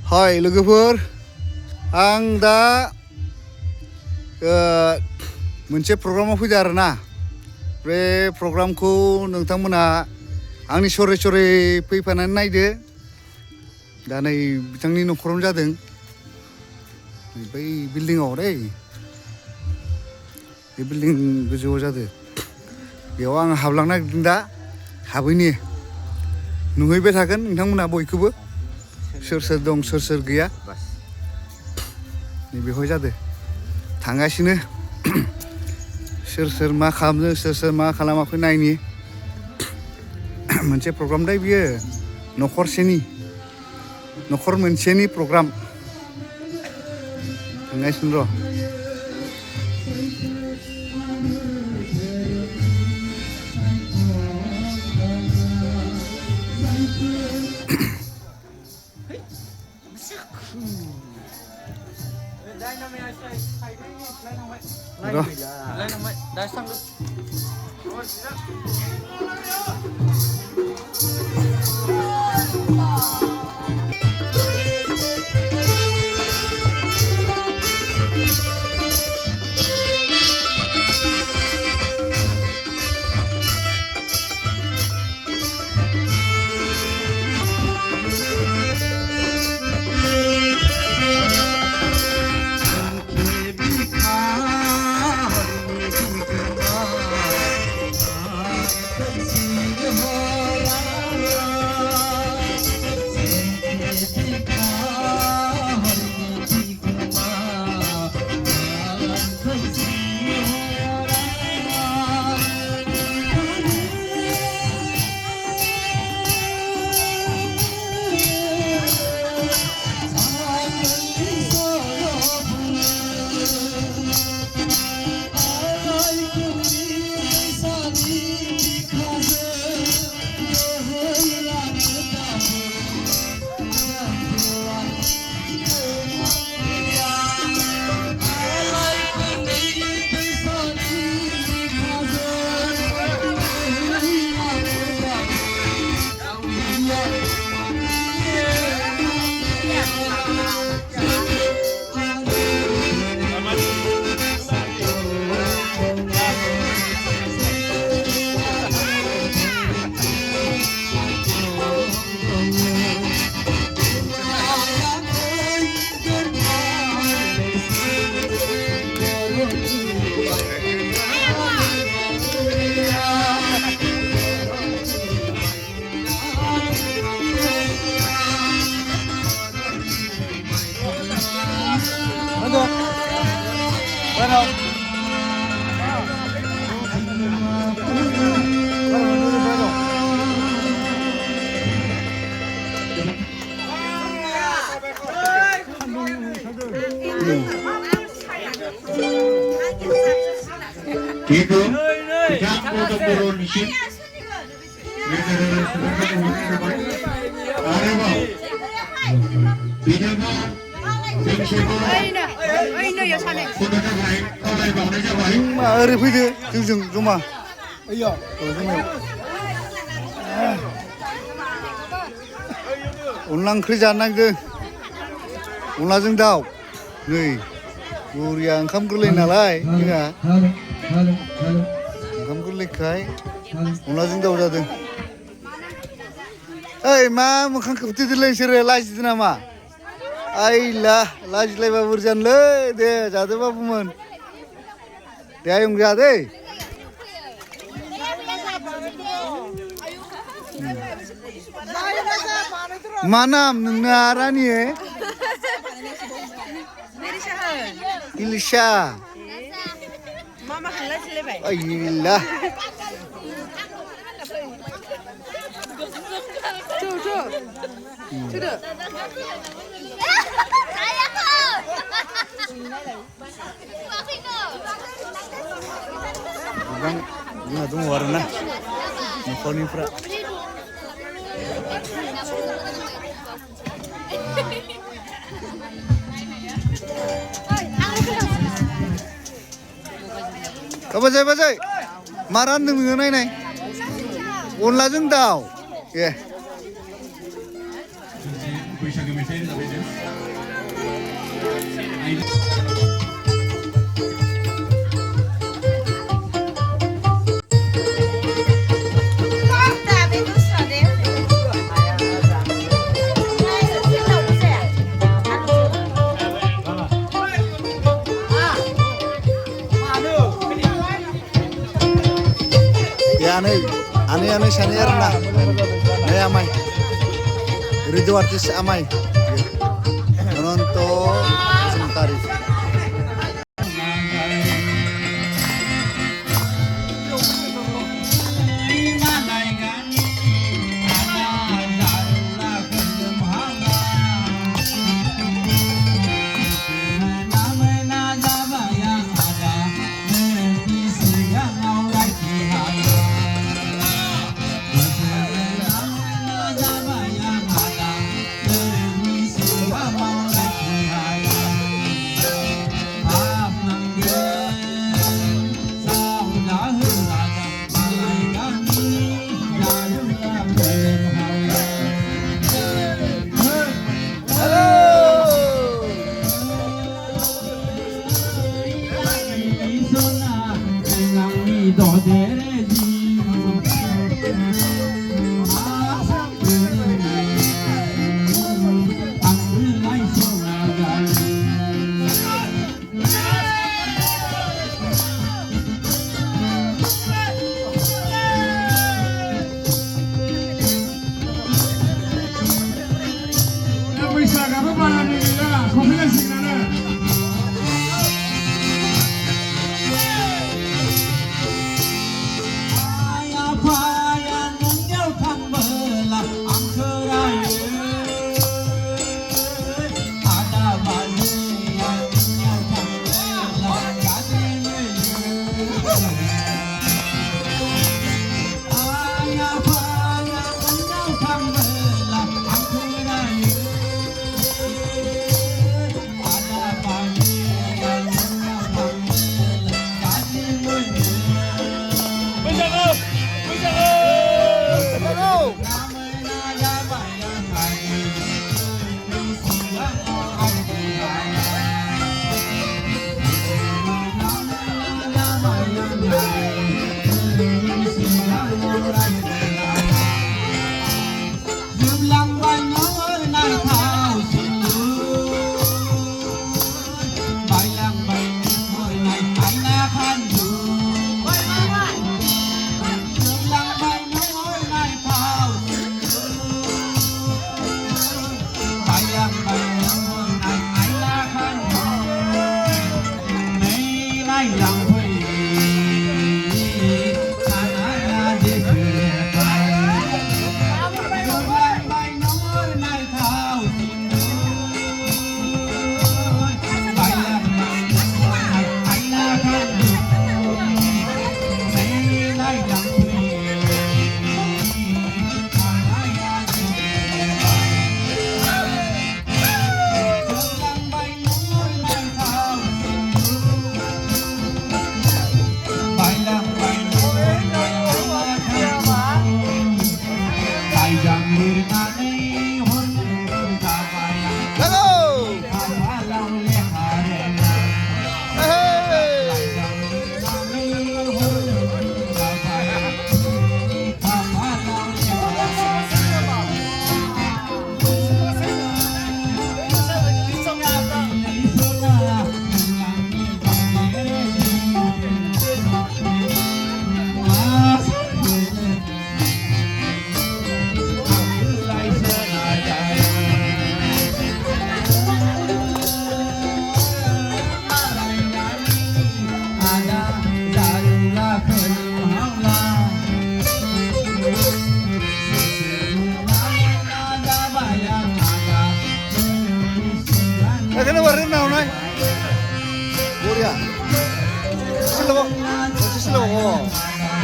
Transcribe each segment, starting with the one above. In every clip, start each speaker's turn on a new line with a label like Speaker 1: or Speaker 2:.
Speaker 1: Hai लोगोफोर आं दा मोनसे प्रग्रामाव फैदों आरोना बे प्रग्रामखौ नोंथांमोना आंनि सरे सरे फैफानानै नायदो दा नै बिथांनि न'खरावनो जादों बै बिल्डिंआव दै बे बिल्डिं गोजौआव जादों बेयाव आं हाबलांनो नागिरदों दा हाबैनि नुहैबाय थागोन नोंथांमोना बयखौबो सोर सोर दं सोर सोर गैया नैबेवहाय जादों थांगासिनो सोर सोर मा खालामदों सोर सोर मा खालामाखै नायनि मोनसे प्रग्राम दा बियो न'खर मोनसेनि प्रग्राम थांगासिनो र'
Speaker 2: Itu campur turun ship.
Speaker 1: ओरै फैदो जोंजों जमा अनला ओंख्रि जानो नागिरदों अनलाजों दाउ नै बुरिया ओंखाम गोरलै नालाय जोंहा ओंखाम गोरलैखाय अनलाजों दाउ जादों ओइ मा मोखां खोबथेदोंलै नोंसोरो लाजिदों नामा आइला लाजिलायबा बोरै जानोलै दे जादो बाबुमोन दे आयं जादे मा नाम नोंना रानि इलिशा आइला जोंहा दङ आरोना न'खरनिफ्रा बाजै मा रानदों नोङो नायनाय अनलाजों दाउ ए
Speaker 2: बैसागो मेथाइ रोजाबनायजों
Speaker 1: Ya aneh sani erna. Nih amai. Rido artis amai. Menonton sementari.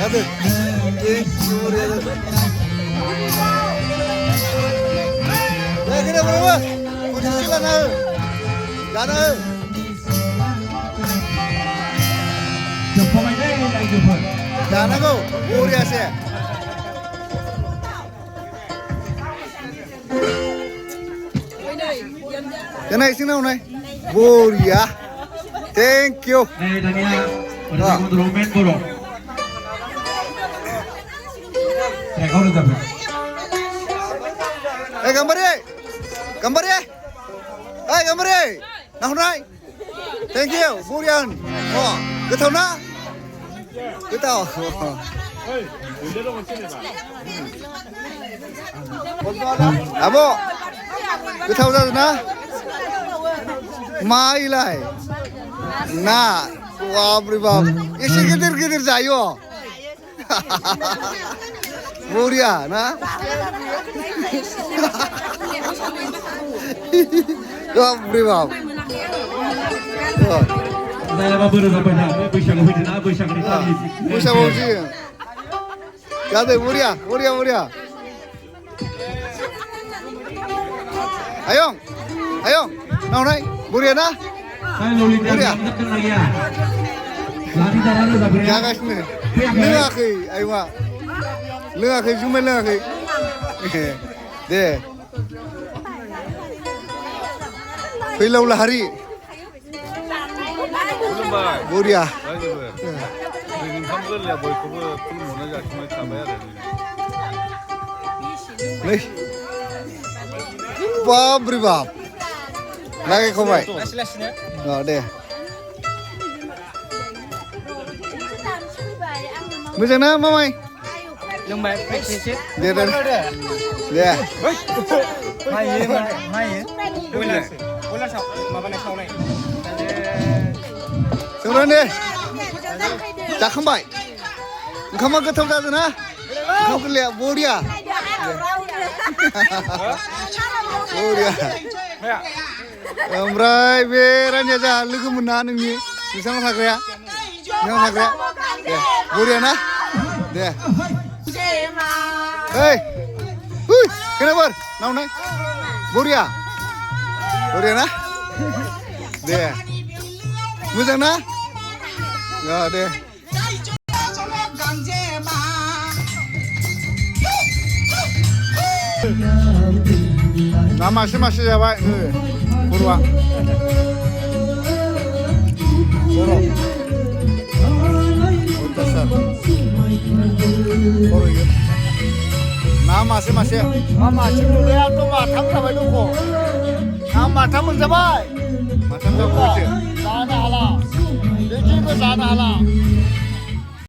Speaker 1: Hadi. Ya kena berapa? Posisi mana? Jangan. Jangan go. Uriya se. Cái này xin nào này. Boria. Thank you.
Speaker 2: Đây Dania bersama Roman Boro. Saya kau udah dapat.
Speaker 1: Gambar đi. Gambar đi. Gambar đi. Nào này. Thank you. Burian. Cái thầu na. Cái tàu. Abo. Cái thầu ra rồi na. Mai lại. Na. Bapak Bapak. Isi gidir jayo. Buria, na. Bapak Bapak.
Speaker 2: Saya baru dapat dah. Bisa kau hidup, bisa kau hidup.
Speaker 1: Bisa kau hidup. Jadi Buria. Ayong. Nào này, Buria na.
Speaker 2: Saya lalu lintas tekan lagi ya. Lagi dah lalu dapat.
Speaker 1: Jangan sini. Lengah ke, aywa. Lengah ke, cuma lengah ke. Deh. Pilau lahari. Buria. Nih. Bapak Bapak. Lagi kau baik. Oh deh. Bây giờ nó mày.
Speaker 3: Lưng bè phải chết.
Speaker 1: Dia dah. Dia.
Speaker 3: Hai ye. Bola sau, mà bên này sau này.
Speaker 1: Xuống lên đi. Chắc không bậy. Không có cái thông ra rồi nè. Không cái lẹ vô đi à. Vô đi à. Ombrai beran aja lu kemana nih? Bisa nggak ya? Nggak ya? Vô đi à na. Deh. Hey. Kenapa? Nào này. Vô đi à? na. Deh. Bisa na? Nggak deh. Nah, masih ya Pak. Purwa. Puro. Dasar. Puro ya. Nah, masih ya. Masih dulu ya tuh matang sampai duko. Nah, matang mencapai. Matang sampai. Sana ala. Ini ke sana ala.